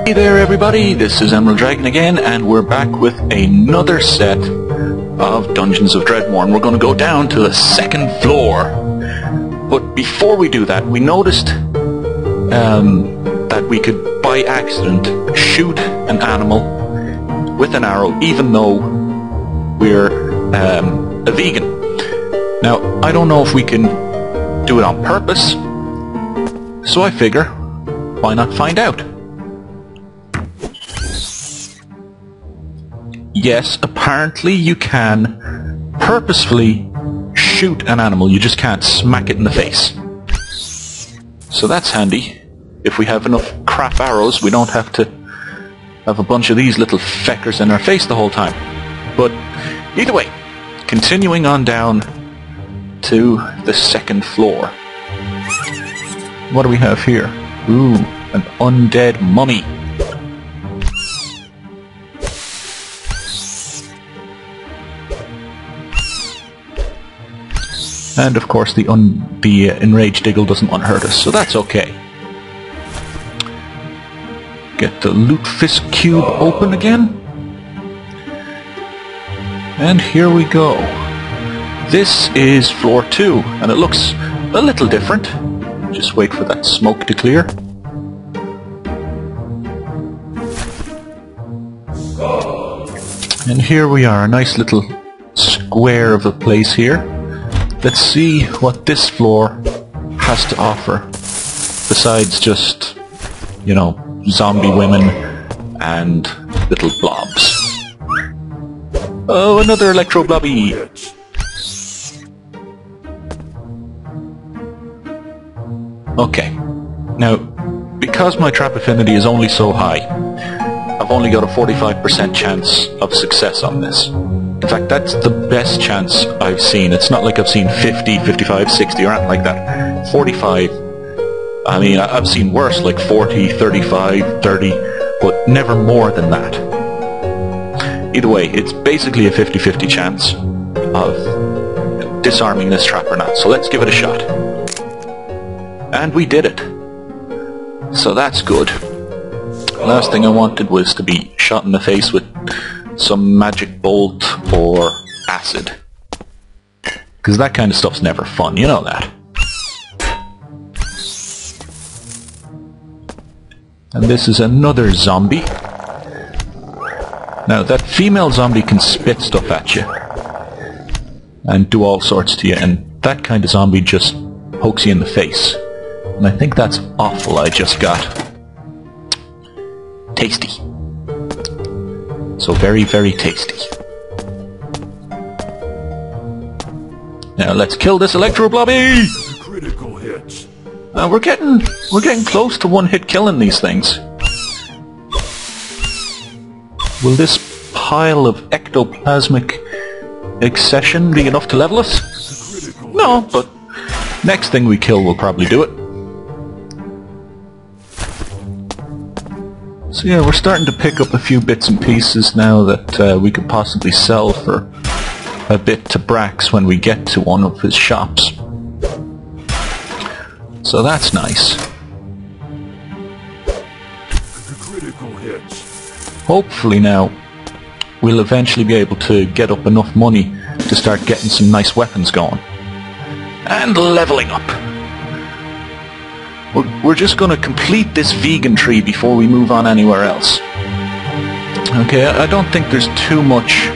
Hey there everybody, this is Emerald Dragon again, and we're back with another set of Dungeons of Dredmor, and we're going to go down to the second floor. But before we do that, we noticed that we could, by accident, shoot an animal with an arrow, even though we're a vegan. Now, I don't know if we can do it on purpose, so I figure, why not find out? Yes, apparently you can purposefully shoot an animal, you just can't smack it in the face. So that's handy. If we have enough crap arrows, we don't have to have a bunch of these little feckers in our face the whole time. But either way, continuing on down to the second floor. What do we have here? Ooh, an undead mummy. And of course the enraged Diggle doesn't want to hurt us, so that's okay. Get the loot fist cube open again. And here we go. This is floor 2, and it looks a little different. Just wait for that smoke to clear. And here we are, a nice little square of a place here. Let's see what this floor has to offer, besides just, you know, zombie women and little blobs. Oh, another electro blobby! Okay, now, because my trap affinity is only so high, I've only got a 45% chance of success on this. In fact, that's the best chance I've seen. It's not like I've seen 50, 55, 60 or anything like that. 45, I mean, I've seen worse, like 40, 35, 30, but never more than that. Either way, it's basically a 50-50 chance of disarming this trap or not. So let's give it a shot. And we did it. So that's good. Last thing I wanted was to be shot in the face with some magic bolt or acid, because that kind of stuff's never fun, you know that. And this is another zombie. Now that female zombie can spit stuff at you and do all sorts to you, and that kind of zombie just pokes you in the face, and I think that's awful. I just got tasty. So very, very tasty. Now let's kill this electro blobby! Critical hits. We're getting close to one-hit killing these things. Will this pile of ectoplasmic accession be enough to level us? No, but next thing we kill will probably do it. So yeah, we're starting to pick up a few bits and pieces now that we could possibly sell for a bit to Brax when we get to one of his shops. So that's nice. Critical hits. Hopefully now we'll eventually be able to get up enough money to start getting some nice weapons going. And leveling up. We're just going to complete this vegan tree before we move on anywhere else. Okay, I don't think there's too much,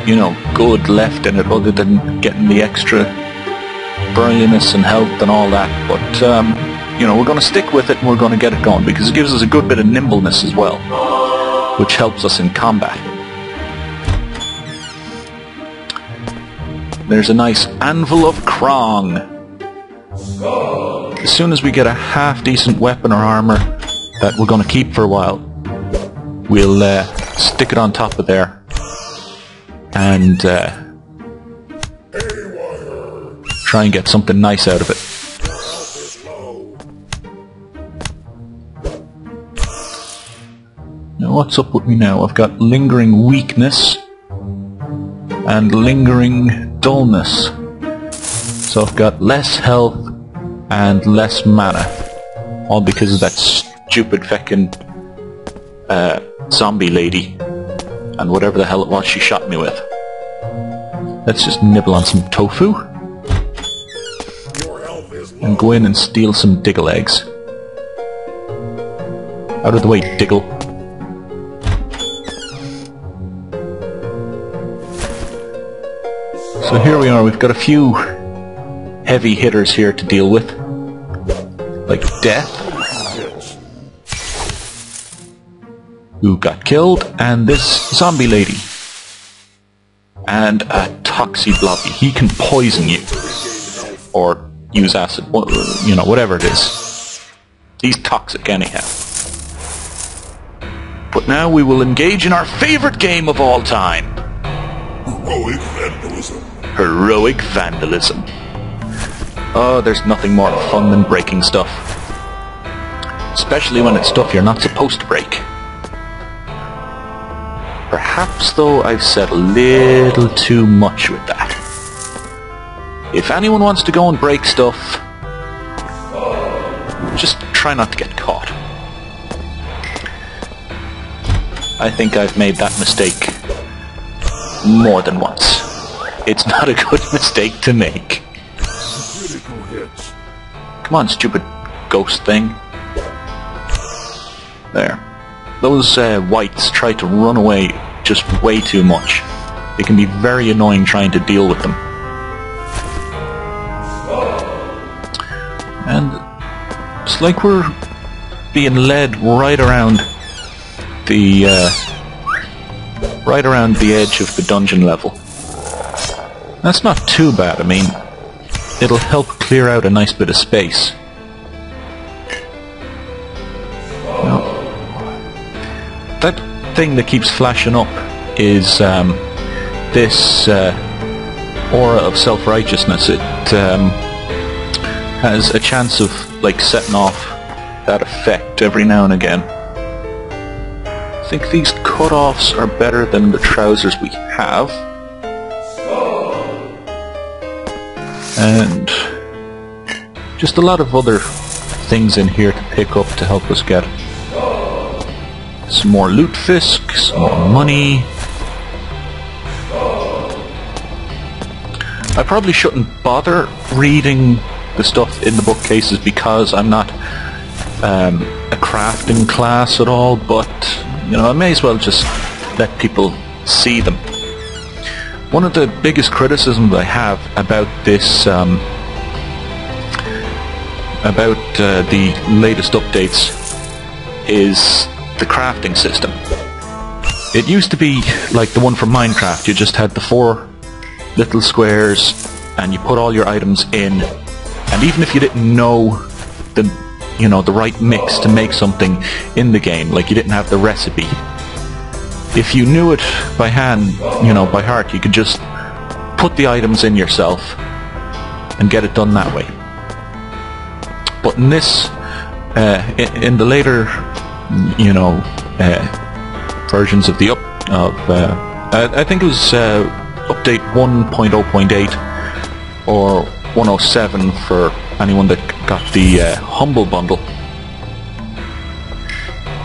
you know, good left in it other than getting the extra burliness and health and all that. But, you know, we're going to stick with it and we're going to get it going because it gives us a good bit of nimbleness as well, which helps us in combat. There's a nice anvil of Krong. As soon as we get a half-decent weapon or armor that we're going to keep for a while, we'll stick it on top of there and try and get something nice out of it. Now what's up with me now? I've got lingering weakness and lingering dullness. So I've got less health and less mana. All because of that stupid feckin' zombie lady and whatever the hell it was she shot me with. Let's just nibble on some tofu and go in and steal some Diggle eggs. Out of the way, Diggle. So here we are, we've got a few heavy hitters here to deal with, like Death, who got killed, and this zombie lady, and a Toxie Blobby. He can poison you, or use acid, you know, whatever it is. He's toxic anyhow. But now we will engage in our favourite game of all time. Heroic vandalism. Heroic vandalism. Oh, there's nothing more fun than breaking stuff. Especially when it's stuff you're not supposed to break. Perhaps, though, I've said a little too much with that. If anyone wants to go and break stuff, just try not to get caught. I think I've made that mistake more than once. It's not a good mistake to make. Come on, stupid ghost thing. There. Those whites try to run away just way too much. It can be very annoying trying to deal with them. And it's like we're being led right around the edge of the dungeon level. That's not too bad. I mean, it'll help clear out a nice bit of space. Now, that thing that keeps flashing up is this aura of self-righteousness. It has a chance of like setting off that effect every now and again. I think these cut-offs are better than the trousers we have. And just a lot of other things in here to pick up to help us get some more loot fisk, some more money. I probably shouldn't bother reading the stuff in the bookcases because I'm not a crafting class at all, but you know, I may as well just let people see them. One of the biggest criticisms I have about this, the latest updates, is the crafting system. It used to be like the one from Minecraft. You just had the 4 little squares and you put all your items in, and even if you didn't know the right mix to make something in the game, like you didn't have the recipe, if you knew it by hand, by heart, you could just put the items in yourself and get it done that way. But in this, in the later, versions of the I think it was update 1.0.8 or 107 for anyone that got the Humble Bundle.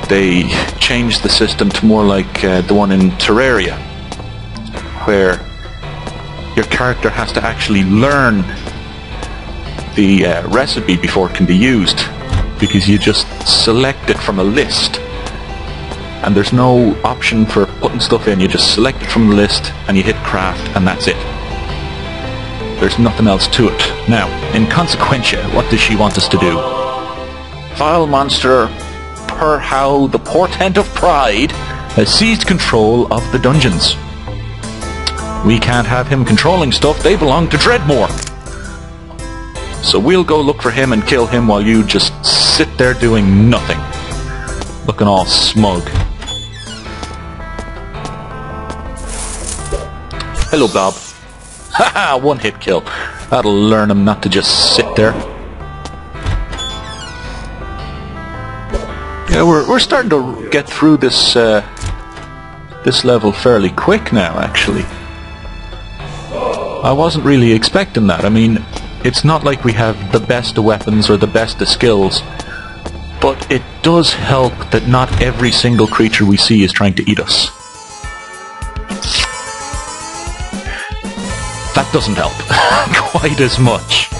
They changed the system to more like the one in Terraria, where your character has to actually learn the recipe before it can be used, because you just select it from a list and there's no option for putting stuff in. You just select it from the list and you hit craft and that's it. There's nothing else to it. Now, in Consequentia, what does she want us to do? Vile monster, per how the portent of pride has seized control of the dungeons. We can't have him controlling stuff. They belong to Dredmor. So we'll go look for him and kill him while you just sit there doing nothing, looking all smug. Hello, Bob. Haha, one hit kill. That'll learn him not to just sit there. Yeah, we're starting to get through this this level fairly quick now, actually. I wasn't really expecting that. I mean, it's not like we have the best of weapons or the best of skills, But it does help that not every single creature we see is trying to eat us. That doesn't help quite as much.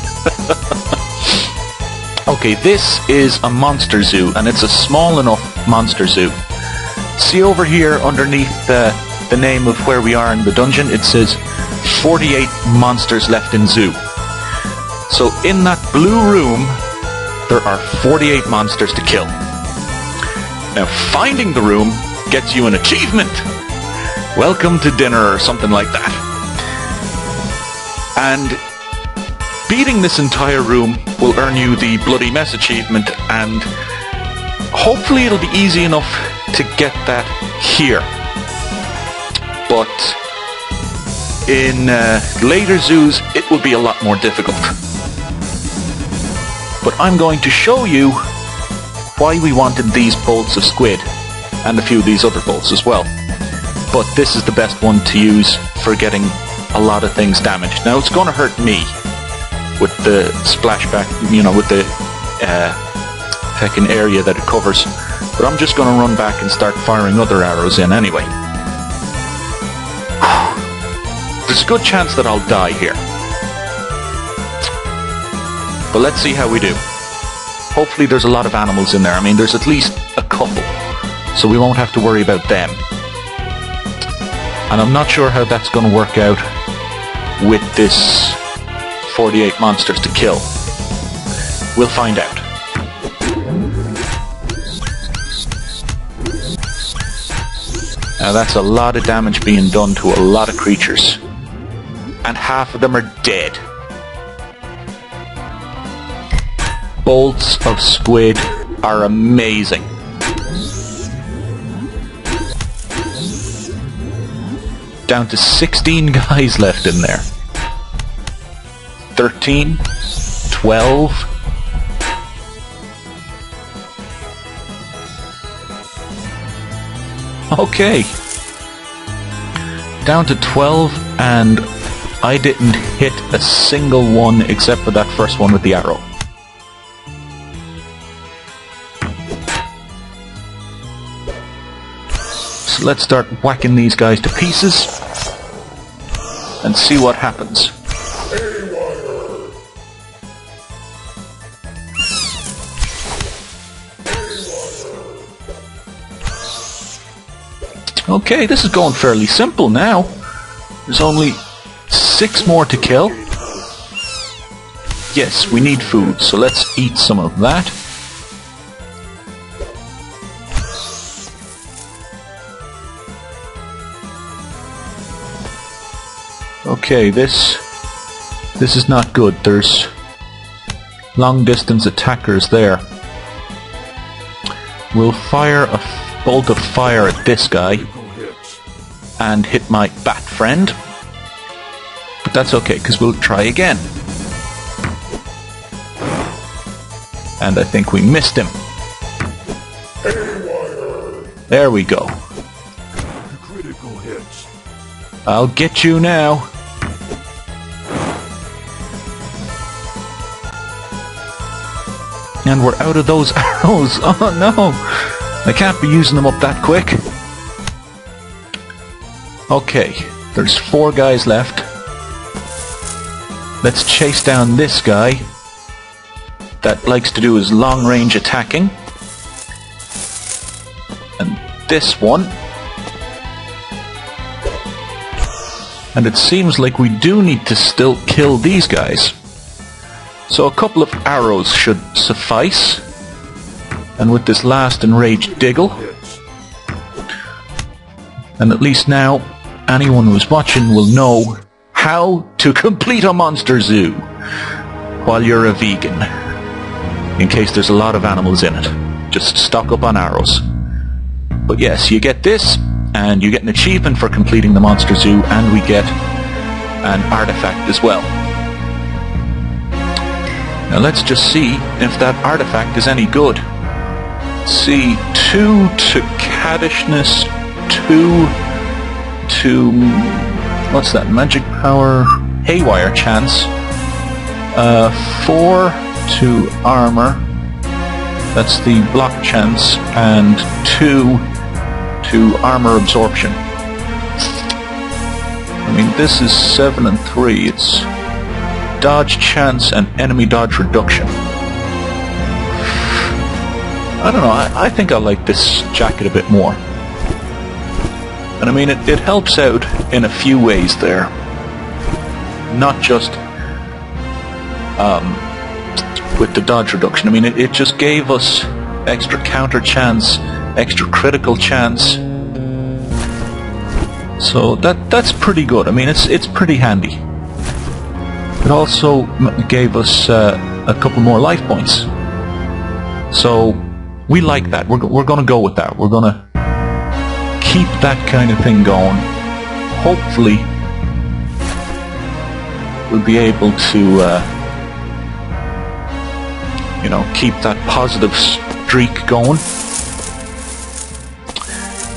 Okay, this is a monster zoo, and it's a small enough monster zoo. See over here underneath the name of where we are in the dungeon, it says 48 monsters left in zoo. So in that blue room, there are 48 monsters to kill. Now finding the room gets you an achievement. Welcome to dinner or something like that. And beating this entire room will earn you the Bloody Mess achievement, and hopefully it'll be easy enough to get that here. But in later zoos it will be a lot more difficult. But I'm going to show you why we wanted these bolts of squid, and a few of these other bolts as well. But this is the best one to use for getting a lot of things damaged. Now it's going to hurt me with the splashback, you know, with the heckin' area that it covers. But I'm just going to run back and start firing other arrows in anyway. There's a good chance that I'll die here. But let's see how we do. Hopefully there's a lot of animals in there. I mean, there's at least a couple, so we won't have to worry about them. And I'm not sure how that's going to work out with this 48 monsters to kill. We'll find out. Now that's a lot of damage being done to a lot of creatures. And half of them are dead. Bolts of squid are amazing. Down to 16 guys left in there. 13, 12. Okay. Down to 12, and I didn't hit a single one except for that first one with the arrow. So let's start whacking these guys to pieces and see what happens. Okay, this is going fairly simple now. There's only 6 more to kill. Yes, we need food, so let's eat some of that. Okay, this is not good. There's long distance attackers there. We'll fire a bolt of fire at this guy and hit my bat friend, but that's okay because we'll try again. And I think we missed him. There we go. I'll get you now. And we're out of those arrows. Oh no! I can't be using them up that quick. Okay, there's 4 guys left. Let's chase down this guy that likes to do his long-range attacking. And this one. And it seems like we do need to still kill these guys. So a couple of arrows should suffice. And with this last enraged Diggle. And at least now, anyone who's watching will know how to complete a monster zoo while you're a vegan. In case there's a lot of animals in it. Just stock up on arrows. But yes, you get this, and you get an achievement for completing the monster zoo, and we get an artifact as well. Now let's just see if that artifact is any good. See, 2 to caddishness, 2 to, what's that, magic power, haywire chance, 4 to armor, That's the block chance, and 2 to armor absorption. I mean, this is 7 and 3. It's dodge chance and enemy dodge reduction. I don't know, I think I like this jacket a bit more. And I mean, it helps out in a few ways there. Not just with the dodge reduction. I mean, it just gave us extra counter chance, extra critical chance. So that's pretty good. I mean, it's pretty handy. It also gave us a couple more life points. So we like that. We're going to go with that. We're going to keep that kind of thing going. Hopefully we'll be able to you know, keep that positive streak going.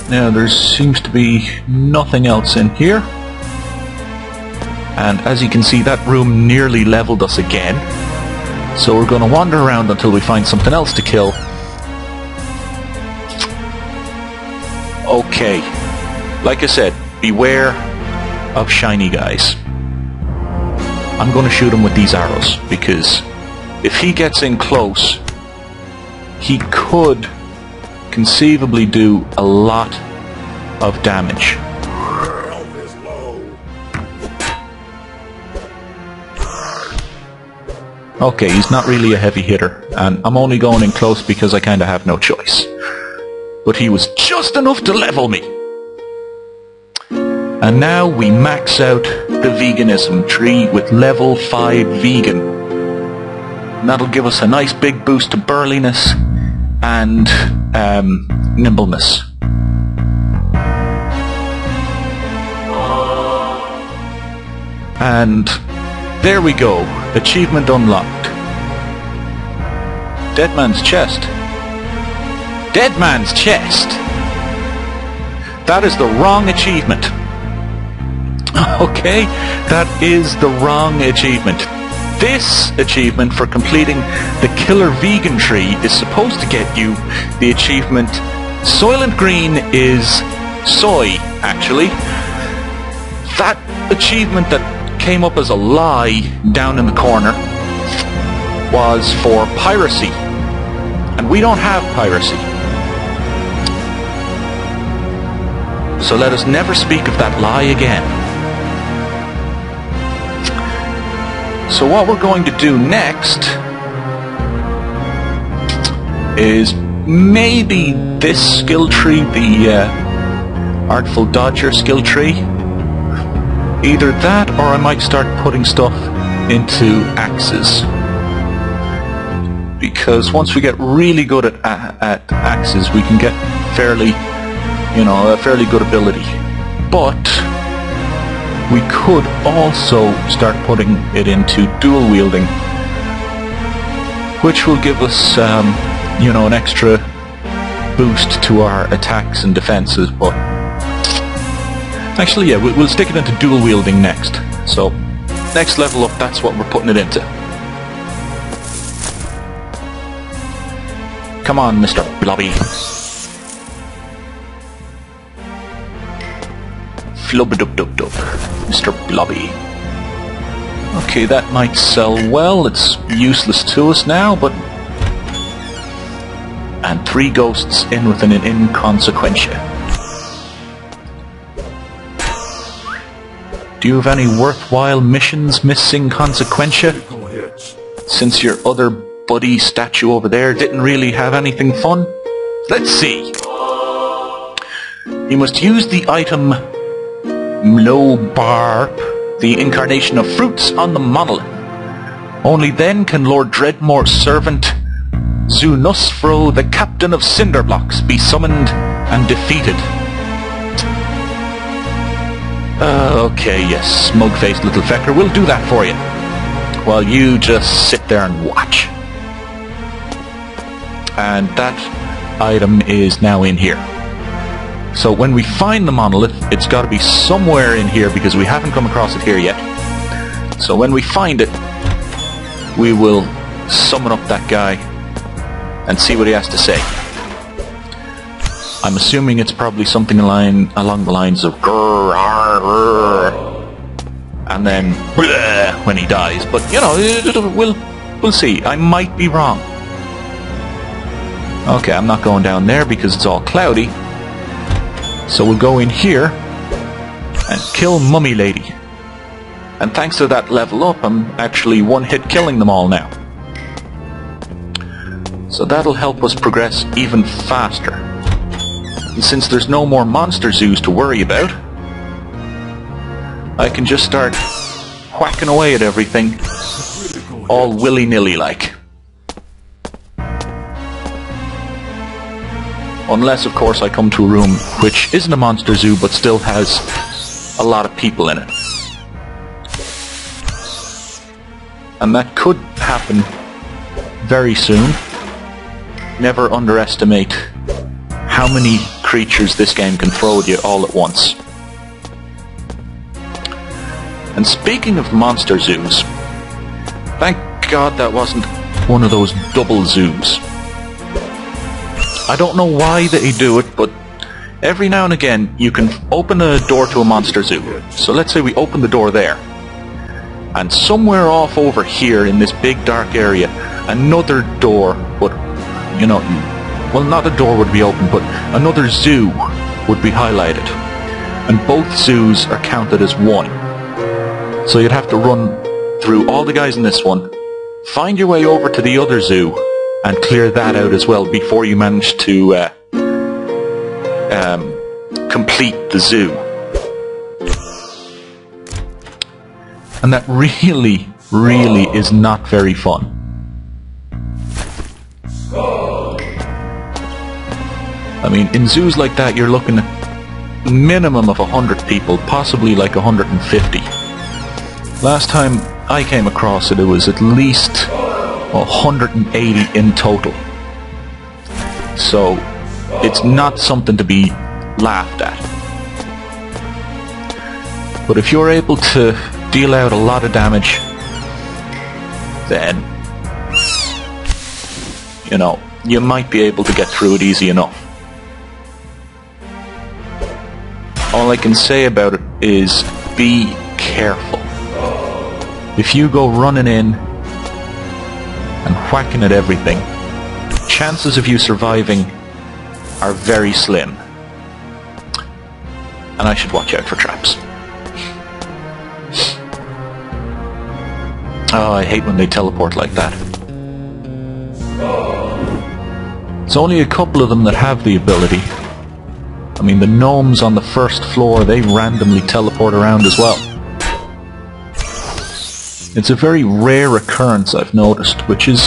Now there seems to be nothing else in here, and as you can see, that room nearly leveled us again, so we're going to wander around until we find something else to kill. Okay, like I said, beware of shiny guys. I'm going to shoot him with these arrows, because if he gets in close, he could conceivably do a lot of damage. Okay, he's not really a heavy hitter, and I'm only going in close because I kind of have no choice. But he was just enough to level me. And now we max out the veganism tree with level 5 vegan. And that'll give us a nice big boost to burliness and nimbleness. And there we go. Achievement unlocked. Dead man's chest. Dead man's chest! That is the wrong achievement. Okay, that is the wrong achievement. This achievement for completing the killer vegan tree is supposed to get you the achievement Soylent Green is soy, actually. That achievement that came up as a lie down in the corner was for piracy, and we don't have piracy. So let us never speak of that lie again. So what we're going to do next is maybe this skill tree, the Artful Dodger skill tree. Either that, or I might start putting stuff into axes. Because once we get really good at axes, we can get fairly, you know, a fairly good ability. But we could also start putting it into dual wielding, which will give us, you know, an extra boost to our attacks and defenses. But actually, yeah, we'll stick it into dual wielding next. So, next level up, that's what we're putting it into. Come on, Mr. Blobby. Flub-a-dub-dub-dub. Mr. Blobby. Okay, that might sell well. It's useless to us now, but... And 3 ghosts in with an inconsequentia. Do you have any worthwhile missions, Miss Inconsequentia? Since your other buddy statue over there didn't really have anything fun? Let's see. You must use the item Mlobarp, the incarnation of fruits, on the monolith. Only then can Lord Dredmor's servant Zunusfro, the captain of Cinderblocks, be summoned and defeated. Okay, yes, smug-faced little fecker, we'll do that for you. While you just sit there and watch. And that item is now in here. So when we find the monolith, it's got to be somewhere in here because we haven't come across it here yet. So when we find it, we will summon up that guy and see what he has to say. I'm assuming it's probably something along the lines of grrr, arr, rrr, and then bleh, when he dies. But you know, we'll see. I might be wrong. Okay, I'm not going down there because it's all cloudy. So we'll go in here and kill Mummy Lady. And thanks to that level up, I'm actually one-hit killing them all now. So that'll help us progress even faster. And since there's no more monster zoos to worry about, I can just start whacking away at everything all willy-nilly like. Unless, of course, I come to a room which isn't a monster zoo but still has a lot of people in it. And that could happen very soon. Never underestimate how many creatures this game can throw at you all at once. And speaking of monster zoos, thank God that wasn't one of those double zoos. I don't know why they do it, but every now and again you can open a door to a monster zoo. So let's say we open the door there, and somewhere off over here in this big dark area, another door would, you know, well, not a door would be open, but another zoo would be highlighted. And both zoos are counted as one. So you'd have to run through all the guys in this one, find your way over to the other zoo, and clear that out as well before you manage to complete the zoo. And that really, really is not very fun. I mean, in zoos like that, you're looking at a minimum of 100 people, possibly like 150. Last time I came across it, it was at least 180 in total. So, it's not something to be laughed at. But if you're able to deal out a lot of damage, then, you know, you might be able to get through it easy enough. All I can say about it is be careful. If you go running in and whacking at everything, chances of you surviving are very slim. And I should watch out for traps. Oh, I hate when they teleport like that. It's only a couple of them that have the ability. I mean, the gnomes on the first floor, they randomly teleport around as well. It's a very rare occurrence, I've noticed, which is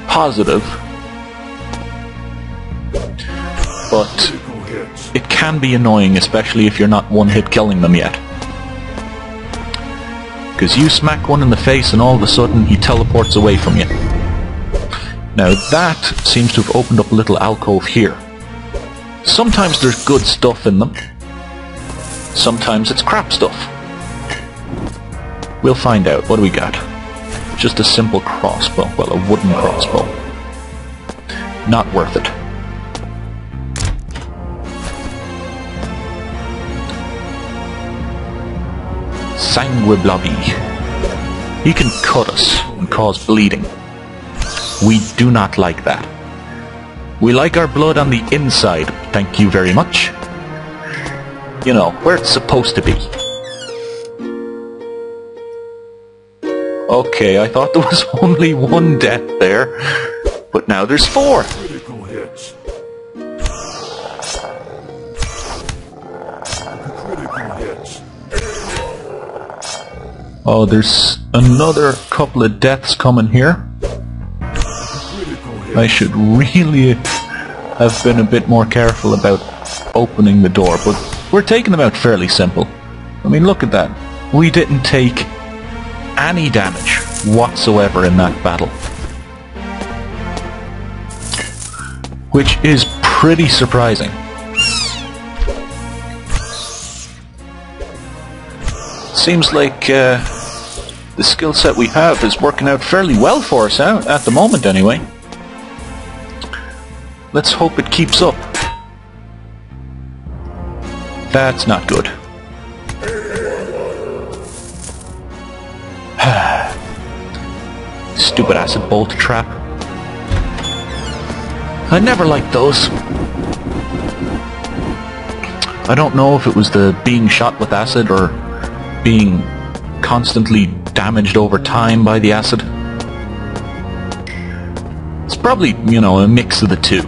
positive. But it can be annoying, especially if you're not one-hit killing them yet. Because you smack one in the face and all of a sudden he teleports away from you. Now that seems to have opened up a little alcove here. Sometimes there's good stuff in them. Sometimes it's crap stuff. We'll find out. What do we got? Just a simple crossbow. Well, a wooden crossbow. Not worth it. Sanguiblobby. He can cut us and cause bleeding. We do not like that. We like our blood on the inside, thank you very much. You know, where it's supposed to be. Okay, I thought there was only one death there, but now there's 4. Critical hits. Critical hits. Oh, there's another couple of deaths coming here. I should really have been a bit more careful about opening the door, but we're taking them out fairly simple. I mean, look at that. We didn't take any damage whatsoever in that battle. Which is pretty surprising. Seems like the skill set we have is working out fairly well for us at the moment anyway. Let's hope it keeps up. That's not good. Stupid acid bolt trap. I never liked those. I don't know if it was the being shot with acid or being constantly damaged over time by the acid. It's probably, you know, a mix of the two.